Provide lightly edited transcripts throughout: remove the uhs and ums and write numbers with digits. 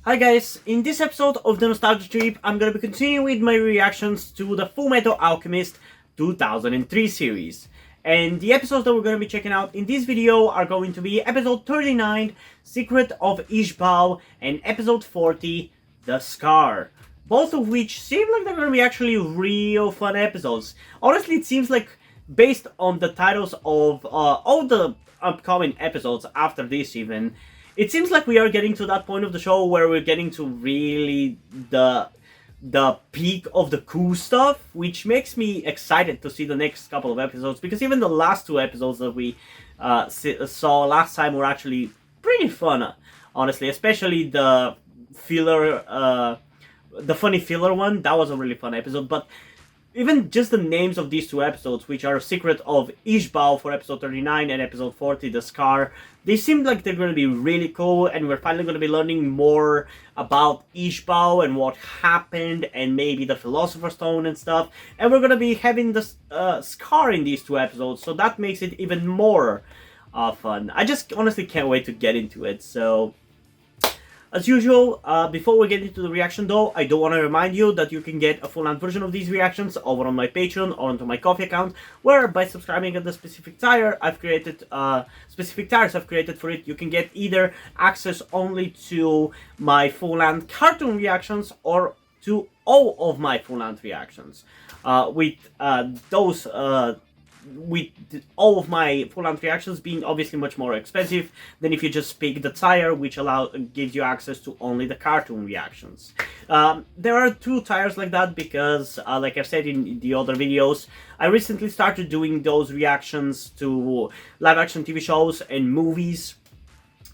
Hi guys, in this episode of the Nostalgia Trip, I'm gonna be continuing with my reactions to the Fullmetal Alchemist 2003 series. And the episodes that we're gonna be checking out in this video are going to be episode 39, Secret of Ishbal, and episode 40, The Scar. Both of which seem like they're gonna be actually real fun episodes. Honestly, it seems like, based on the titles of all the upcoming episodes after this even, it seems like we are getting to that point of the show where we're getting to really the peak of the cool stuff, which makes me excited to see the next couple of episodes, because even the last two episodes that we saw last time were actually pretty fun, honestly, especially the filler, the funny filler one. That was a really fun episode. But even just the names of these two episodes, which are Secret of Ishbal for episode 39 and episode 40, The Scar, they seem like they're going to be really cool, and we're finally going to be learning more about Ishbal and what happened, and maybe the Philosopher's Stone and stuff. And we're going to be having the Scar in these two episodes, so that makes it even more fun. I just honestly can't wait to get into it, so... As usual, before we get into the reaction though, I do want to remind you that you can get a full-length version of these reactions over on my Patreon or onto my Coffee account, where by subscribing at the specific tier I've created, specific tiers I've created for it, you can get either access only to my full-length cartoon reactions or to all of my full-length reactions. With all of my full-length reactions being obviously much more expensive than if you just pick the tier, which gives you access to only the cartoon reactions. There are two tiers like that because, like I said in the other videos, I recently started doing those reactions to live-action TV shows and movies.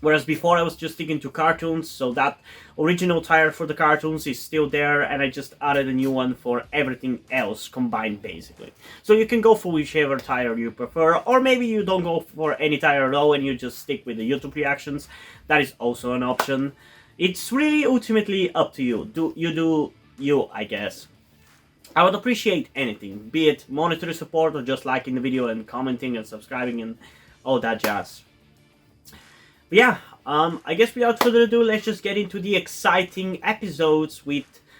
Whereas before I was just sticking to cartoons, so that original tier for the cartoons is still there, and I just added a new one for everything else combined, basically. So you can go for whichever tier you prefer, or maybe you don't go for any tier at all and you just stick with the YouTube reactions. That is also an option. It's really ultimately up to you. Do you, I guess. I would appreciate anything, be it monetary support or just liking the video and commenting and subscribing and all that jazz. But yeah, I guess without further ado, let's just get into the exciting episodes,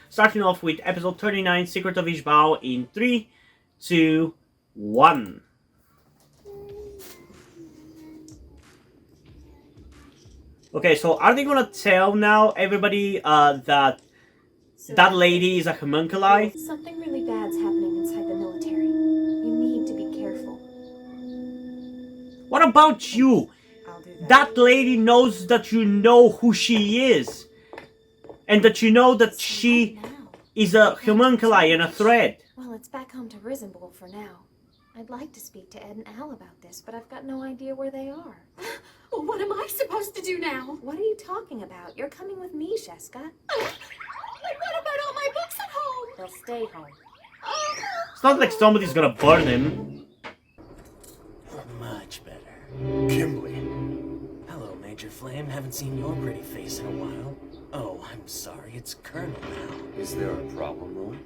starting off with episode 39, Secret of Ishbal, in 3, 2, 1. Okay, so are they gonna tell now everybody that that lady is a homunculi? Something really bad's happening inside the military. You need to be careful. What about you? That lady knows that you know who she is. And that you know that she is a homunculi and a threat. Well, it's back home to Risenbowl for now. I'd like to speak to Ed and Al about this, but I've got no idea where they are. Well, what am I supposed to do now? What are you talking about? You're coming with me, Sheska. What about all my books at home? They'll stay home. It's not like somebody's gonna burn him. Much better. Kimberly. Hello, Major Flame. Haven't seen your pretty face in a while. Oh, I'm sorry. It's Colonel now. Is there a problem, Roy?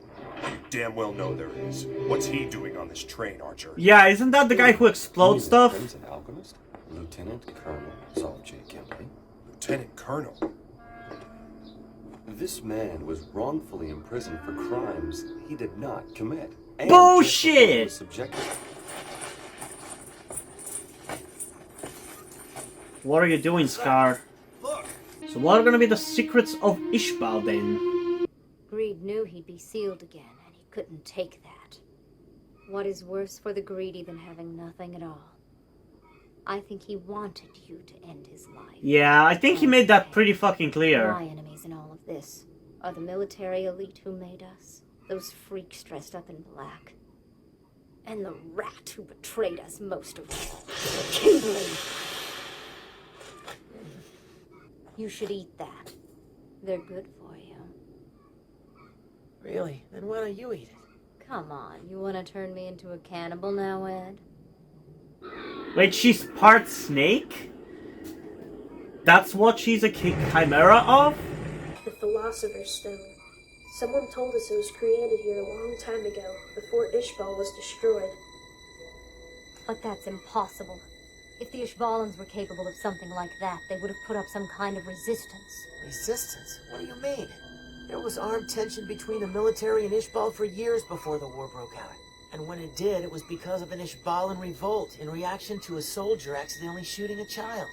You damn well know there is. What's he doing on this train, Archer? Yeah, isn't that the guy who explodes stuff? Fullmetal Alchemist, Lieutenant Colonel Saul J. Kimberly. Lieutenant Colonel. This man was wrongfully imprisoned for crimes he did not commit. And Bullshit! was subjected. What are you doing, Scar? So what are gonna be the secrets of Ishbal then? Greed knew he'd be sealed again, and he couldn't take that. What is worse for the greedy than having nothing at all? I think he wanted you to end his life. Yeah, I think he made that pretty fucking clear. My enemies in all of this are the military elite who made us, those freaks dressed up in black, and the rat who betrayed us most of all, Kimberly. You should eat that. They're good for you. Really? Then why don't you eat it? Come on, you want to turn me into a cannibal now, Ed? Wait, she's part snake? That's what she's a chimera of? The Philosopher's Stone. Someone told us it was created here a long time ago, before Ishbal was destroyed. But that's impossible. If the Ishbalans were capable of something like that, they would have put up some kind of resistance. Resistance? What do you mean? There was armed tension between the military and Ishbal for years before the war broke out. And when it did, it was because of an Ishbalan revolt in reaction to a soldier accidentally shooting a child.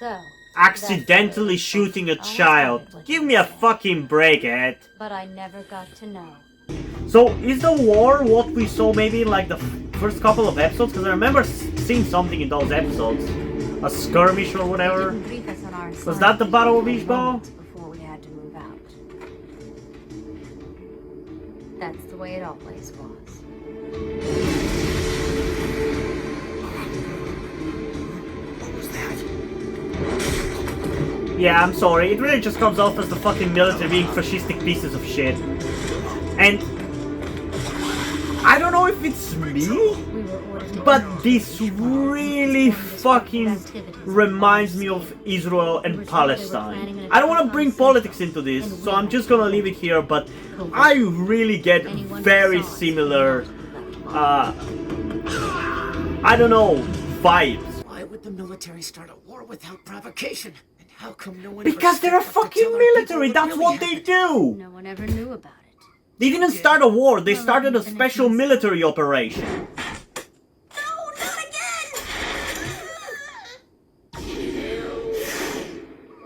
So... Accidentally shooting a child. Give me a fucking break, Ed. But I never got to know. So, is the war what we saw maybe in like the first couple of episodes? Because I remember seeing something in those episodes. A skirmish or whatever. Was that the Battle of Ishbal? Before we had to move out. That's the way it always was. What was that? Yeah, I'm sorry. It really just comes off as the fucking military being fascistic pieces of shit. And I don't know if it's me, but this really fucking reminds me of Israel and Palestine. I don't want to bring politics into this, so I'm just gonna leave it here, but I really get very similar, I don't know, vibes. Why would the military start a war without provocation? And how come no one Because they're a fucking military, that's what they do! No one ever knew about it. They didn't start a war, they started a special military operation. No, not again!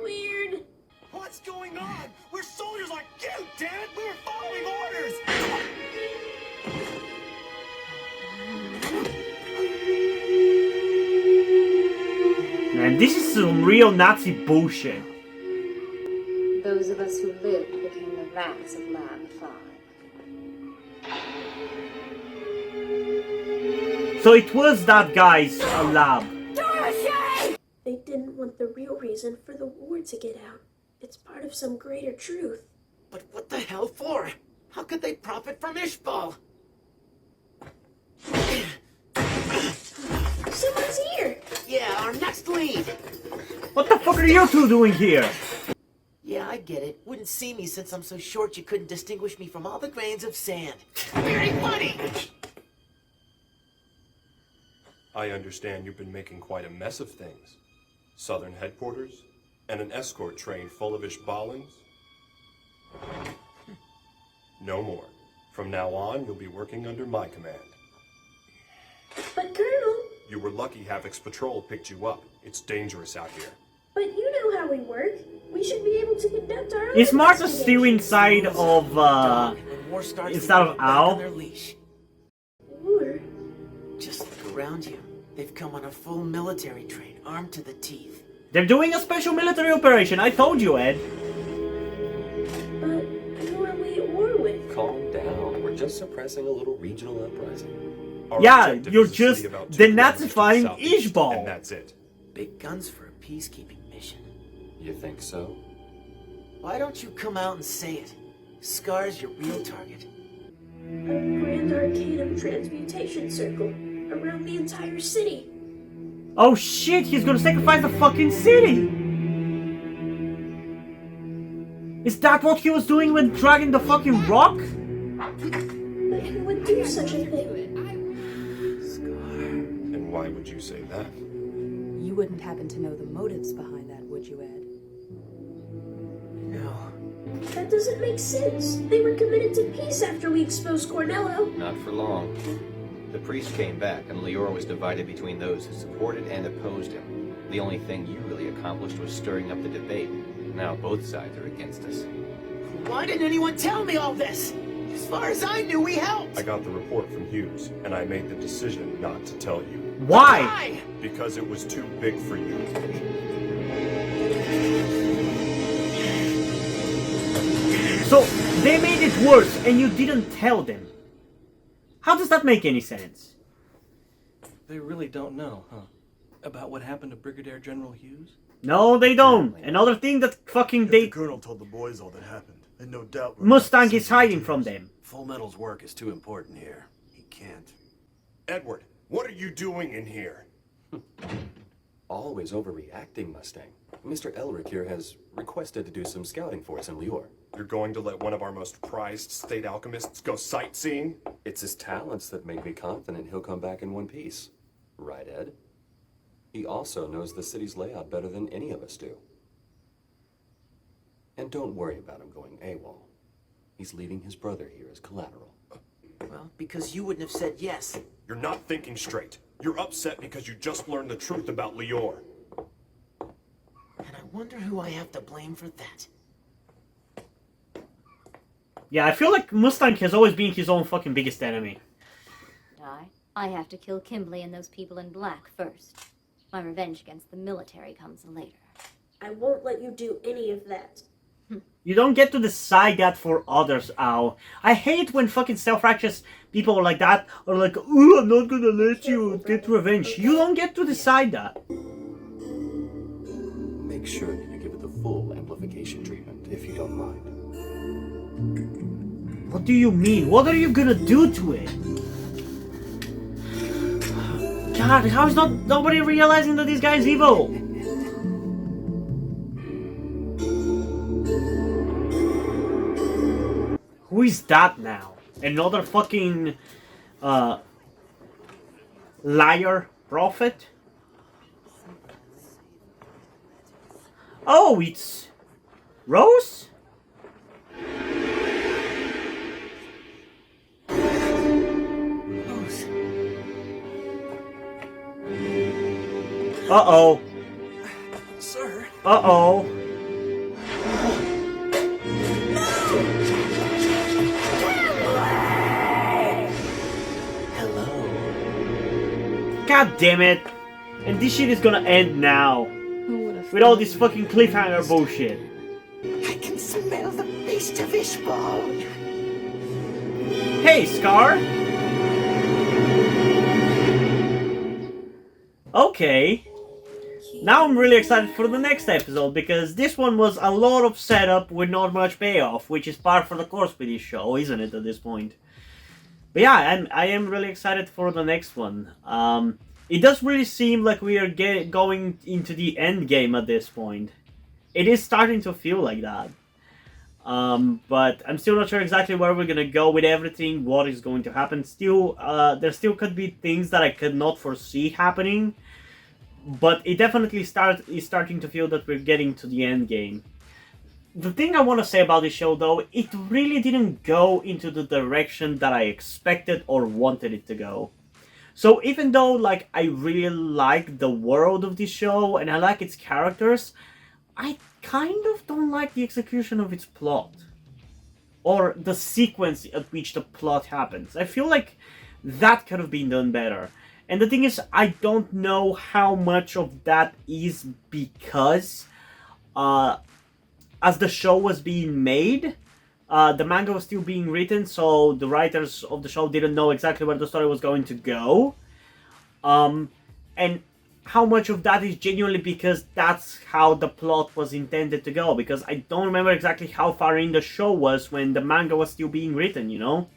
Weird. What's going on? We're soldiers like you, damn it! We were following orders! Man, this is some real Nazi bullshit. Those of us who lived became the rats of Lab 5. So it was that guy's lab. They didn't want the real reason for the war to get out. It's part of some greater truth. But what the hell for? How could they profit from Ishbal? Someone's here! Yeah, our next lead! What the fuck are you two doing here? Yeah, I get it. Wouldn't see me since I'm so short you couldn't distinguish me from all the grains of sand. Very funny! I understand you've been making quite a mess of things. Southern headquarters, and an escort train full of Ishbalans. No more. From now on, you'll be working under my command. But Colonel... You were lucky Havoc's patrol picked you up. It's dangerous out here. But you know how we work. We should be able to conduct our own Is Martha still inside of, When war starts, instead of they back Al? on their leash. War? Just look around you. They've come on a full military train, armed to the teeth. They're doing a special military operation, I told you, Ed. But who are we at war with? Calm down. We're just suppressing a little regional uprising. Our Yeah, objective you're is a just city about 2 kilometers to the denazifying southeast, Ishbal. And that's it. Big guns for a peacekeeping mission. You think so? Why don't you come out and say it? Scar's your real target. A grand arcanum transmutation circle around the entire city. Oh shit, he's gonna sacrifice the fucking city! Is that what he was doing when dragging the fucking rock? But who would do such a thing? And why would you say that? You wouldn't happen to know the motives behind that, would you, Ed? No. That doesn't make sense. They were committed to peace after we exposed Cornello. Not for long. The priest came back, and Lior was divided between those who supported and opposed him. The only thing you really accomplished was stirring up the debate. Now both sides are against us. Why didn't anyone tell me all this? As far as I knew, we helped. I got the report from Hughes, and I made the decision not to tell you. Why? Because it was too big for you. So, they made it worse and you didn't tell them. How does that make any sense? They really don't know, huh? About what happened to Brigadier General Hughes? No, they don't. Another thing that fucking The colonel told the boys all that happened, and no doubt Mustang is hiding from them. Fullmetal's work is too important here. He can't. Edward, what are you doing in here? Always overreacting, Mustang. Mr. Elric here has requested to do some scouting for us in Lior. You're going to let one of our most prized state alchemists go sightseeing? It's his talents that make me confident he'll come back in one piece. Right, Ed? He also knows the city's layout better than any of us do. And don't worry about him going AWOL. He's leaving his brother here as collateral. Well, because you wouldn't have said yes. You're not thinking straight. You're upset because you just learned the truth about Lior. And I wonder who I have to blame for that. Yeah, I feel like Mustang has always been his own fucking biggest enemy. I have to kill Kimberly and those people in black first. My revenge against the military comes later. I won't let you do any of that. You don't get to decide that for others, Al. I hate when fucking self-righteous people like that are like, "Ooh, I'm not gonna let you get revenge." You don't get to decide that. Make sure that you give it the full amplification treatment, if you don't mind. What do you mean? What are you gonna do to it? God, how is nobody realizing that this guy is evil? Who is that now? Another fucking liar prophet? Oh, it's Rose? Uh-oh. Sir? Uh-oh. Hello. God damn it. And this shit is gonna end now. With all this fucking cliffhanger bullshit. I can smell the beast of Ishbal. Hey, Scar. Okay. Now I'm really excited for the next episode, because this one was a lot of setup with not much payoff, which is par for the course with this show, isn't it, at this point? But yeah, I am really excited for the next one. It does really seem like we are going into the end game at this point. It is starting to feel like that. But I'm still not sure exactly where we're gonna go with everything, what is going to happen. Still, there still could be things that I could not foresee happening. But it definitely is starting to feel that we're getting to the end game. The thing I want to say about this show, though, it really didn't go into the direction that I expected or wanted it to go. So even though, like, I really like the world of this show and I like its characters, I kind of don't like the execution of its plot. Or the sequence at which the plot happens. I feel like that could have been done better. And the thing is, I don't know how much of that is because, as the show was being made, the manga was still being written, so the writers of the show didn't know exactly where the story was going to go. And how much of that is genuinely because that's how the plot was intended to go, because I don't remember exactly how far in the show was when the manga was still being written, you know?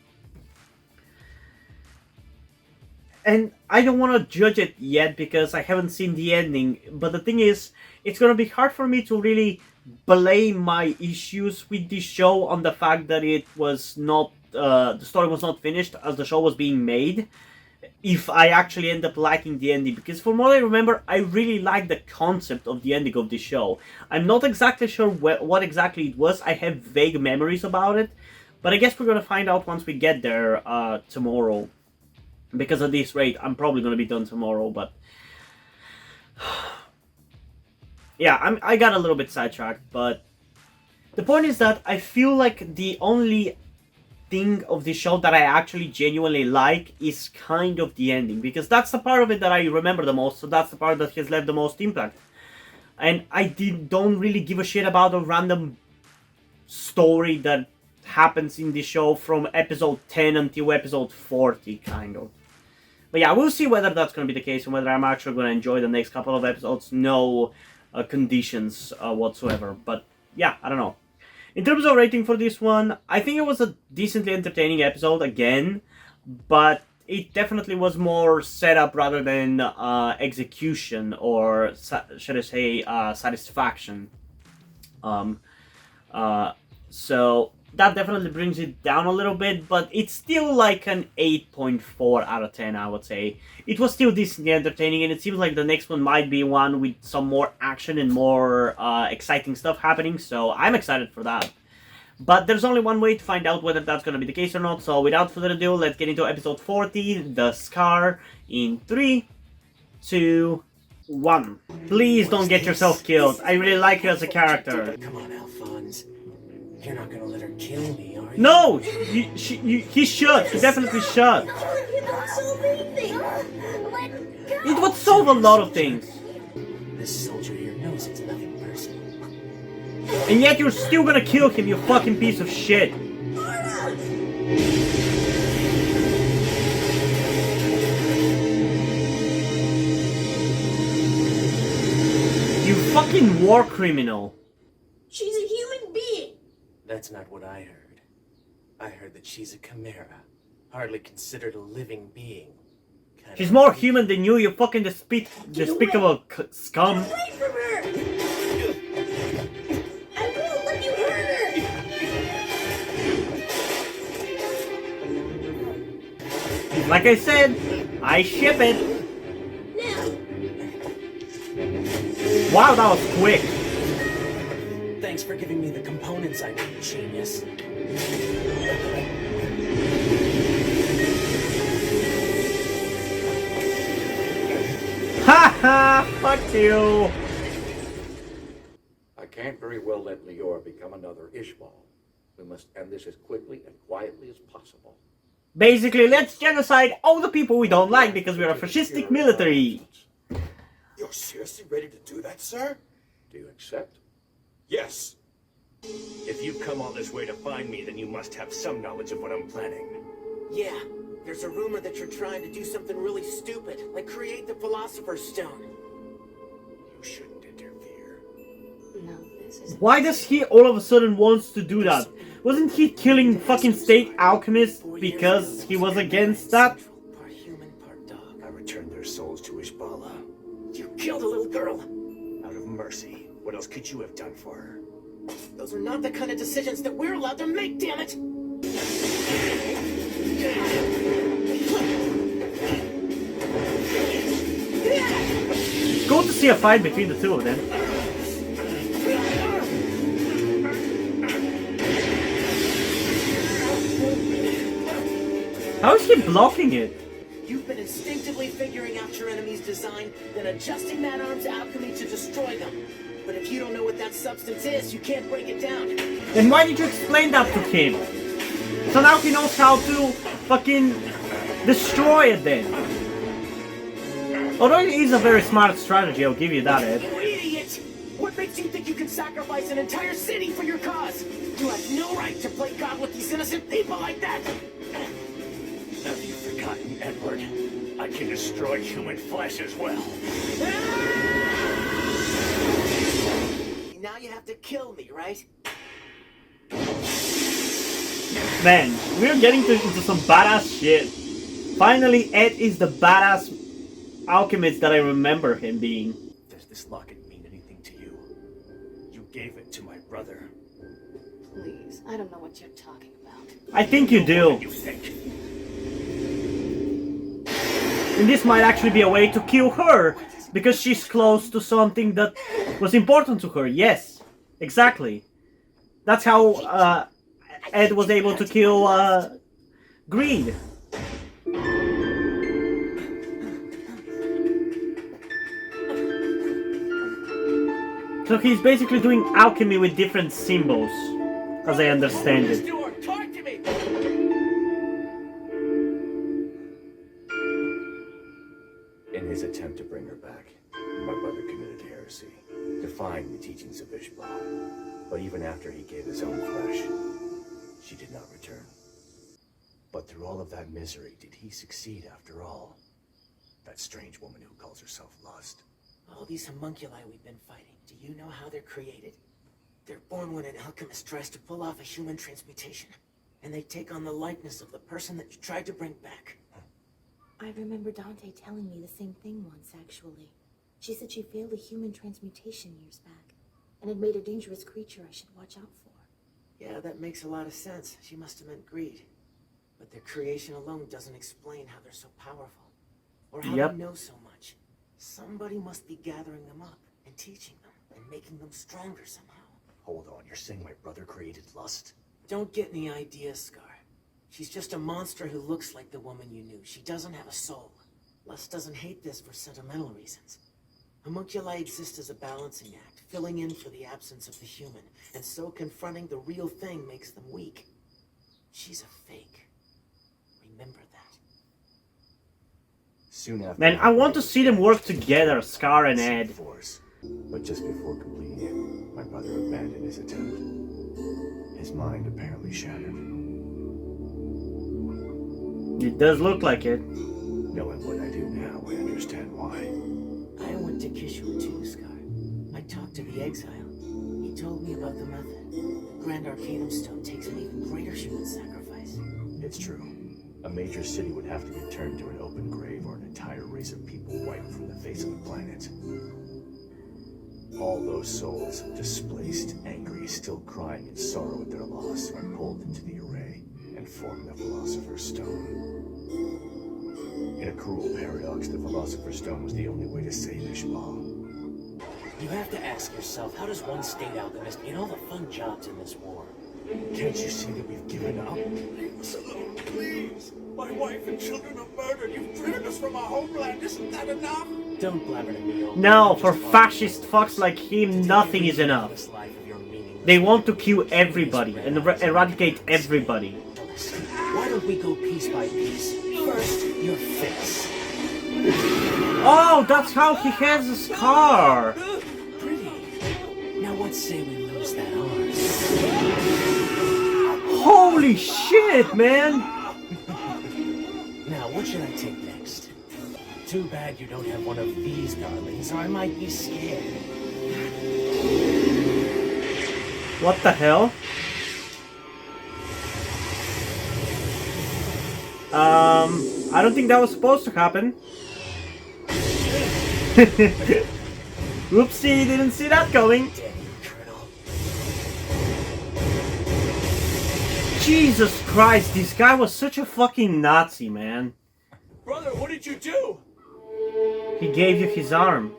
And I don't want to judge it yet because I haven't seen the ending, but the thing is, it's going to be hard for me to really blame my issues with this show on the fact that it was not, the story was not finished as the show was being made, if I actually end up liking the ending, because from what I remember, I really like the concept of the ending of this show. I'm not exactly sure what exactly it was, I have vague memories about it, but I guess we're going to find out once we get there tomorrow. Because at this rate, I'm probably going to be done tomorrow, but... yeah, I got a little bit sidetracked, but... the point is that I feel like the only thing of this show that I actually genuinely like is kind of the ending. Because that's the part of it that I remember the most, so that's the part that has left the most impact. And I don't really give a shit about a random story that happens in the show from episode 10 until episode 40, kind of. But yeah, we'll see whether that's going to be the case and whether I'm actually going to enjoy the next couple of episodes. No conditions whatsoever. But yeah, I don't know. In terms of rating for this one, I think it was a decently entertaining episode again. But it definitely was more setup rather than execution or, should I say, satisfaction. So... that definitely brings it down a little bit, but it's still like an 8.4 out of 10, I would say. It was still decently entertaining, and it seems like the next one might be one with some more action and more exciting stuff happening, so I'm excited for that. But there's only one way to find out whether that's going to be the case or not, so without further ado, let's get into episode 40, The Scar, in 3, 2, 1. Please don't get yourself killed. I really like you as a character. Come on, Alphonse. You're not gonna let her kill me, are you? No! He should. He definitely should. It would solve a lot of things. This soldier here knows it's nothing personal. And yet you're still gonna kill him, you fucking piece of shit. You fucking war criminal. She's a human being. That's not what I heard. I heard that she's a chimera, hardly considered a living being. She's more human than you fucking despicable scum. Get away from her! I won't let you hurt her! Like I said, I ship it. Now. Wow, that was quick. Thanks for giving me the components I need, genius. Haha, fuck you. I can't very well let Lior become another Ishbal. We must end this as quickly and quietly as possible. Basically, let's genocide all the people we don't like because we're a fascistic military. You're seriously ready to do that, sir? Do you accept? Yes. If you've come all this way to find me, then you must have some knowledge of what I'm planning. Yeah, there's a rumor that you're trying to do something really stupid, like create the Philosopher's Stone. You shouldn't interfere. No, this is... Why does he all of a sudden wants to do that? Wasn't he killing fucking state alchemists because he was against that? Part human, part dog. I returned their souls to Ishbal. You killed a little girl. Out of mercy. What else could you have done for her? Those are not the kind of decisions that we're allowed to make, damn it! It's cool to see a fight between the two of them. How is he blocking it? You've been instinctively figuring out your enemy's design, then adjusting that arm's alchemy to destroy them. But if you don't know what that substance is, you can't break it down. Then why did you explain that to him? So now he knows how to fucking destroy it then. Although it is a very smart strategy, I'll give you that, Ed. You idiot! What makes you think you can sacrifice an entire city for your cause? You have no right to play God with these innocent people like that! Have you forgotten, Edward? I can destroy human flesh as well. Now you have to kill me, right? Man, we're getting into some badass shit. Finally, Ed is the badass alchemist that I remember him being. Does this locket mean anything to you? You gave it to my brother. Please, I don't know what you're talking about. I think you do. What do you think? And this might actually be a way to kill her, because she's close to something that was important to her. Yes, exactly. That's how Ed was able to kill Greed. So he's basically doing alchemy with different symbols, as I understand it. Talk to me! In his attempt to bring her back, my brother committed heresy, defying the teachings of Ishbal. But even after he gave his own flesh, she did not return. But through all of that misery, did he succeed after all? That strange woman who calls herself Lust. All these homunculi we've been fighting, do you know how they're created? They're born when an alchemist tries to pull off a human transmutation, and they take on the likeness of the person that you tried to bring back. I remember Dante telling me the same thing once, actually. She said she failed a human transmutation years back, and it made a dangerous creature I should watch out for. Yeah, that makes a lot of sense. She must have meant greed. But their creation alone doesn't explain how they're so powerful. Or how they know so much. Somebody must be gathering them up and teaching them and making them stronger somehow. Hold on, you're saying my brother created lust? Don't get any ideas, Scar. She's just a monster who looks like the woman you knew. She doesn't have a soul. Lust doesn't hate this for sentimental reasons. Homunculi exist as a balancing act, filling in for the absence of the human, and so confronting the real thing makes them weak. She's a fake. Remember that. Soon after, Man, I want to see them work together, Scar and Ed. But just before completing it, my brother abandoned his attempt. His mind apparently shattered. It does look like it. Knowing what I do now, I understand why. I went to Kishua too, Scar. I talked to the exile. He told me about the method. The Grand Arcanum Stone takes an even greater human sacrifice. It's true. A major city would have to be turned to an open grave or an entire race of people wiped from the face of the planet. All those souls, displaced, angry, still crying in sorrow at their loss, are pulled into the array and form the Philosopher's Stone. In a cruel paradox, the Philosopher's Stone was the only way to save Ishbal. You have to ask yourself, how does one state alchemist get all the fun jobs in this war? Can't you see that we've given up? Leave us alone, please. My wife and children are murdered. You've driven us from our homeland. Isn't that enough? Don't blabber to me, old No, for fascist fucks like him, nothing is enough. They want to kill everybody and eradicate everybody. Why don't we go piece by piece? First, your face. Oh, that's how he has a scar. Pretty. Now what say we lose that arm? Holy shit, man! Now, what should I take next? Too bad you don't have one of these darlings, or I might be scared. What the hell? I don't think that was supposed to happen. Whoopsie, didn't see that going. Jesus Christ, this guy was such a fucking Nazi, man. Brother, what did you do? He gave you his arm.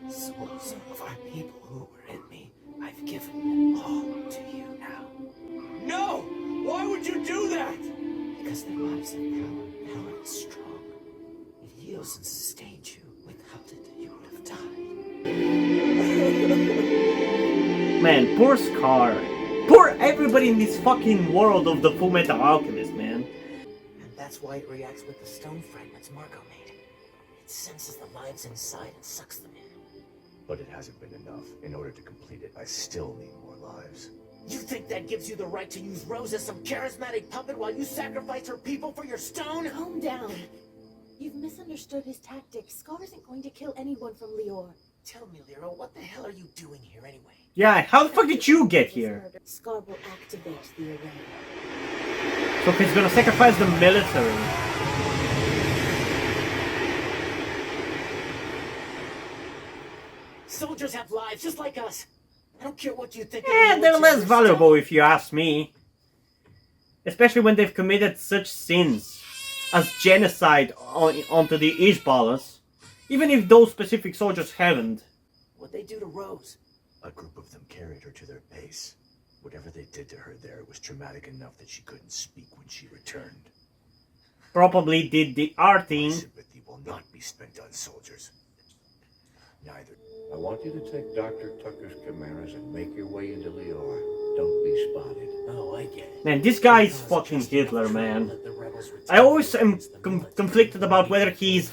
Souls of our people who were in me, I've given all to you now. No! Why would you do that? Because their lives have power. Power is strong. It heals and sustains you. Without it, you would have died. Man, poor Scar. Poor everybody in this fucking world of the Fullmetal Alchemist, man. And that's why it reacts with the stone fragments Marco made. It senses the lives inside and sucks them in. But it hasn't been enough. In order to complete it, I still need more lives. You think that gives you the right to use Rose as some charismatic puppet while you sacrifice her people for your stone? Calm down. You've misunderstood his tactics. Scar isn't going to kill anyone from Lior. Tell me, Lero, what the hell are you doing here anyway? Yeah, how the fuck did you get here? Scar will activate the array. So he's gonna sacrifice the military. Soldiers have lives just like us. I don't care what you think. They're less valuable if you ask me. Especially when they've committed such sins as genocide onto the Ishbalers. Even if those specific soldiers haven't. What'd they do to Rose? A group of them carried her to their base. Whatever they did to her there was traumatic enough that she couldn't speak when she returned. Probably did the art thing. My sympathy will not be spent on soldiers. Neither. I want you to take Dr. Tucker's chimeras and make your way into Lior. Don't be spotted. Oh, I get it. Man, this guy is fucking Hitler, man. I always am conflicted about whether he's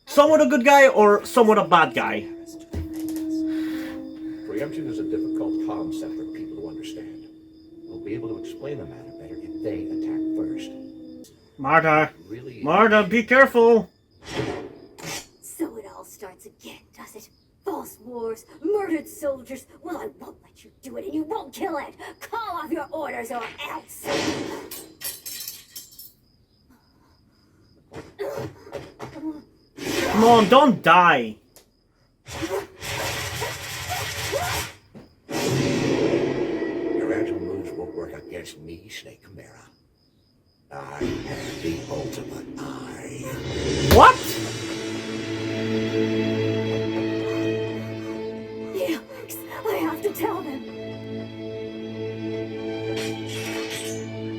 somewhat a good guy or somewhat a bad guy. Preemption is a difficult concept for people to understand. We'll be able to explain the matter better if they attack first. Marta! Marta, be careful! So it all starts again, does it? False wars, murdered soldiers. Well, I won't let you do it, and you won't kill it. Call off your orders or else. Come on, don't die! It's me, Snake Chimera. I am the ultimate eye. What? Felix, I have to tell them.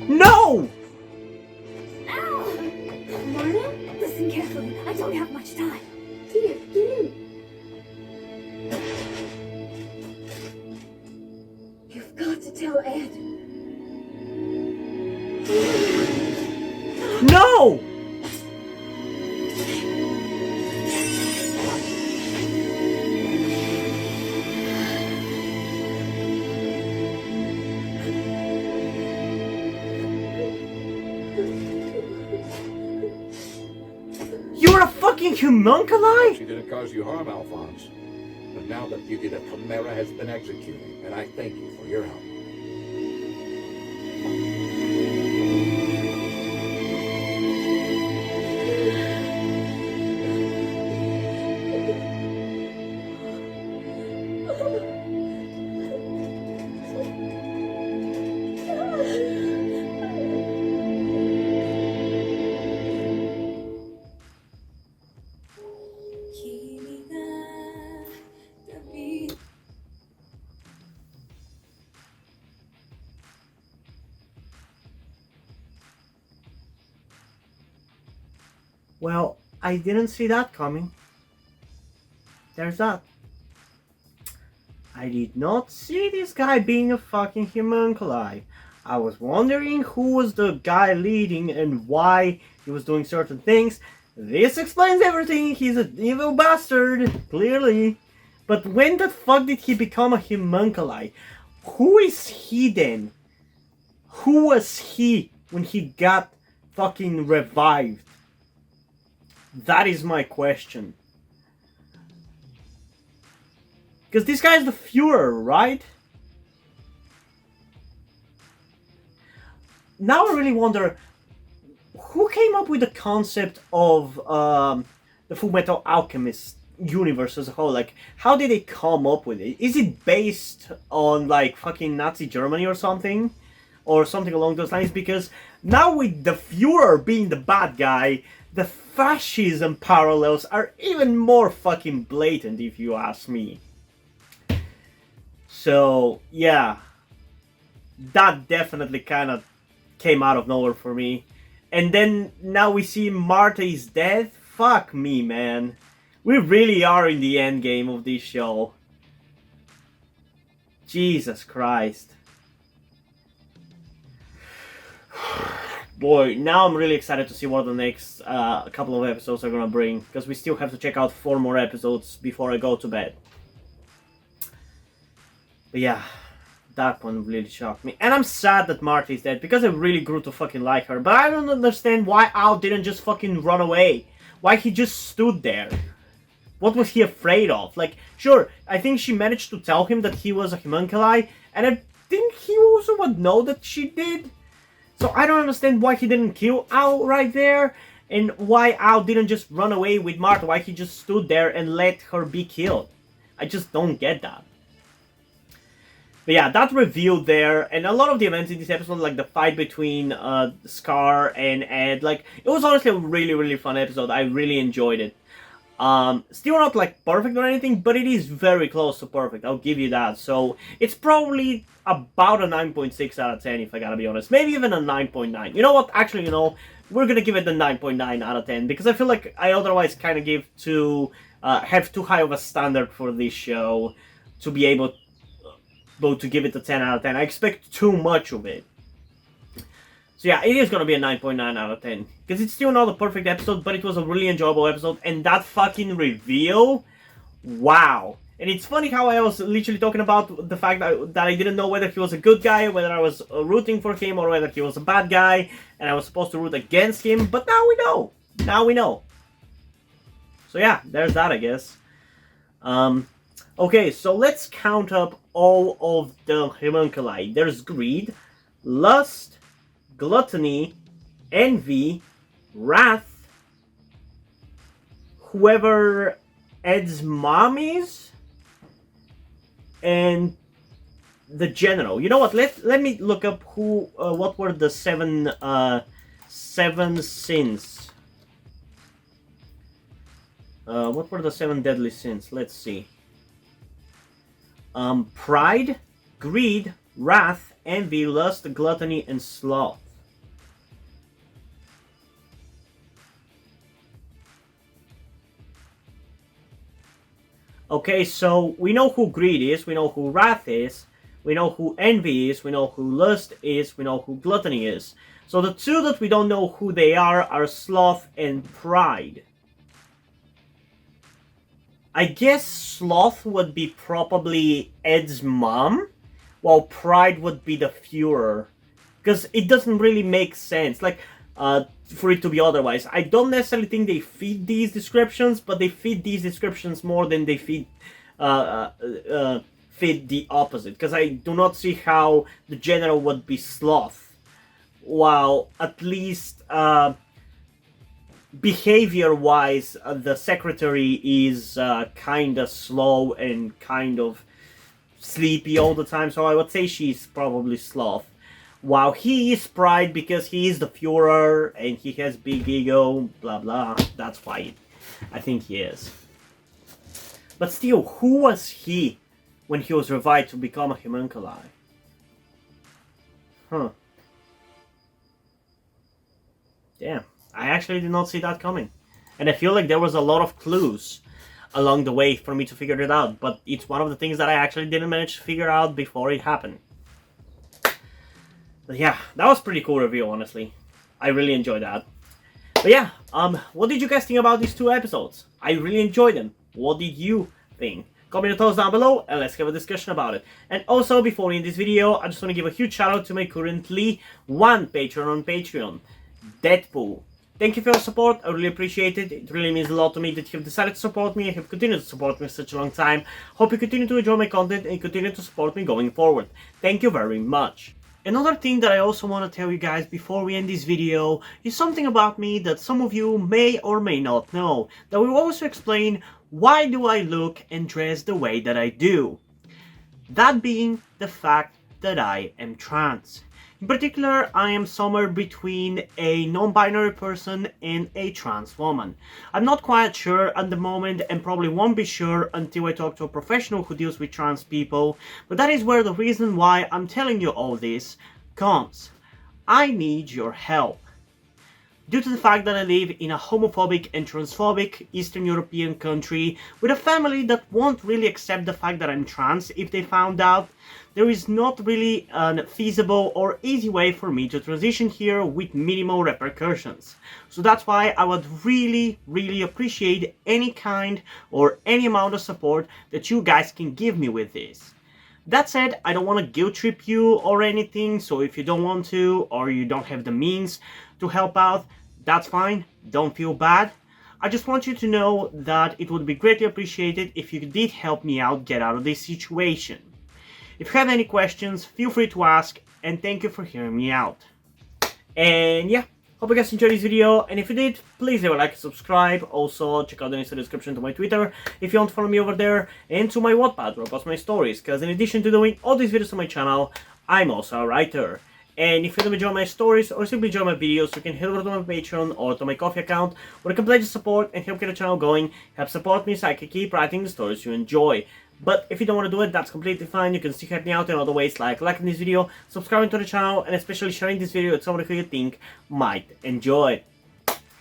No! Marta? Listen carefully. I don't have much time. Here, get in. You've got to tell Ed. No! You're a fucking homunculi? She didn't cause you harm, Alphonse. But now the fugitive Chimera has been executed, and I thank you for your help. Well, I didn't see that coming. There's that. I did not see this guy being a fucking homunculi. I was wondering who was the guy leading and why he was doing certain things. This explains everything. He's an evil bastard, clearly. But when the fuck did he become a homunculi? Who is he then? Who was he when he got fucking revived? That is my question. Because this guy is the Führer, right? Now I really wonder, who came up with the concept of the Fullmetal Alchemist universe as a whole? Like, how did they come up with it? Is it based on, like, fucking Nazi Germany or something? Or something along those lines? Because now with the Führer being the bad guy, the fascism parallels are even more fucking blatant, if you ask me. So, yeah. That definitely kind of came out of nowhere for me. And then now we see Marta is dead. Fuck me, man. We really are in the end game of this show. Jesus Christ. Boy, now I'm really excited to see what the next couple of episodes are gonna bring. Because we still have to check out 4 more episodes before I go to bed. But yeah, that one really shocked me. And I'm sad that Marta is dead, because I really grew to fucking like her. But I don't understand why Al didn't just fucking run away. Why he just stood there. What was he afraid of? Like, sure, I think she managed to tell him that he was a homunculi, and I think he also would know that she did. So I don't understand why he didn't kill Al right there, and why Al didn't just run away with Marta, why he just stood there and let her be killed. I just don't get that. But yeah, that reveal there, and a lot of the events in this episode, like the fight between Scar and Ed, like, it was honestly a really, really fun episode. I really enjoyed it. Still not, like, perfect or anything, but it is very close to perfect, I'll give you that. So, it's probably about a 9.6 out of 10, if I gotta be honest. Maybe even a 9.9. You know what? Actually, you know, we're gonna give it the 9.9 out of 10, because I feel like I otherwise kind of have too high of a standard for this show to be able to give it a 10 out of 10. I expect too much of it. So yeah, it is going to be a 9.9 out of 10. Because it's still not a perfect episode, but it was a really enjoyable episode. And that fucking reveal, wow. And it's funny how I was literally talking about the fact that I didn't know whether he was a good guy, whether I was rooting for him, or whether he was a bad guy, and I was supposed to root against him. But now we know. Now we know. So yeah, there's that, I guess. Okay, so let's count up all of the homunculi. There's greed, lust, gluttony, envy, wrath, whoever Ed's mom is, and the general. You know what? Let me look up who. What were the seven sins? What were the 7 deadly sins? Let's see. Pride, greed, wrath, envy, lust, gluttony, and sloth. Okay, so we know who greed is, we know who wrath is, we know who envy is, we know who lust is, we know who gluttony is. So the 2 that we don't know who they are sloth and pride. I guess sloth would be probably Ed's mom, while pride would be the Führer. Because it doesn't really make sense. Like, for it to be otherwise. I don't necessarily think they fit these descriptions, but they fit these descriptions more than they fit the opposite. Because I do not see how the general would be sloth, while at least behavior-wise, the secretary is kind of slow and kind of sleepy all the time. So I would say she's probably sloth. While he is pride because he is the Führer and he has big ego, blah blah. That's why I think he is. But still, who was he when he was revived to become a homunculi? Huh. Damn, I actually did not see that coming. And I feel like there was a lot of clues along the way for me to figure it out. But it's one of the things that I actually didn't manage to figure out before it happened. But yeah, that was pretty cool review, honestly. I really enjoyed that. But yeah, what did you guys think about these 2 episodes? I really enjoyed them. What did you think? Comment your thoughts down below and let's have a discussion about it. And also, before we end this video, I just want to give a huge shout out to my currently 1 patron on Patreon, Deadpool. Thank you for your support, I really appreciate it. It really means a lot to me that you have decided to support me and have continued to support me for such a long time. Hope you continue to enjoy my content and continue to support me going forward. Thank you very much. Another thing that I also want to tell you guys before we end this video is something about me that some of you may or may not know, that will also explain why do I look and dress the way that I do. That being the fact that I am trans. In particular, I am somewhere between a non-binary person and a trans woman. I'm not quite sure at the moment and probably won't be sure until I talk to a professional who deals with trans people, but that is where the reason why I'm telling you all this comes. I need your help. Due to the fact that I live in a homophobic and transphobic Eastern European country with a family that won't really accept the fact that I'm trans if they found out, there is not really a feasible or easy way for me to transition here with minimal repercussions. So that's why I would really appreciate any kind or any amount of support that you guys can give me with this. That said, I don't want to guilt trip you or anything, so if you don't want to or you don't have the means to help out, that's fine, don't feel bad. I just want you to know that it would be greatly appreciated if you did help me out get out of this situation. If you have any questions, feel free to ask, and thank you for hearing me out. And yeah, hope you guys enjoyed this video, and if you did, please leave a like and subscribe. Also, check out the link in the description to my Twitter if you want to follow me over there, and to my Wattpad where I post my stories, because in addition to doing all these videos on my channel, I'm also a writer. And if you don't enjoy my stories or simply enjoy my videos, you can head over to my Patreon or to my Ko-fi account where you can pledge support and help get the channel going, help support me so I can keep writing the stories you enjoy. But if you don't want to do it, that's completely fine. You can still help me out in other ways like liking this video, subscribing to the channel, and especially sharing this video with somebody who you think might enjoy.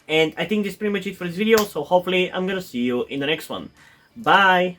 And I think this is pretty much it for this video, so hopefully I'm gonna see you in the next one. Bye!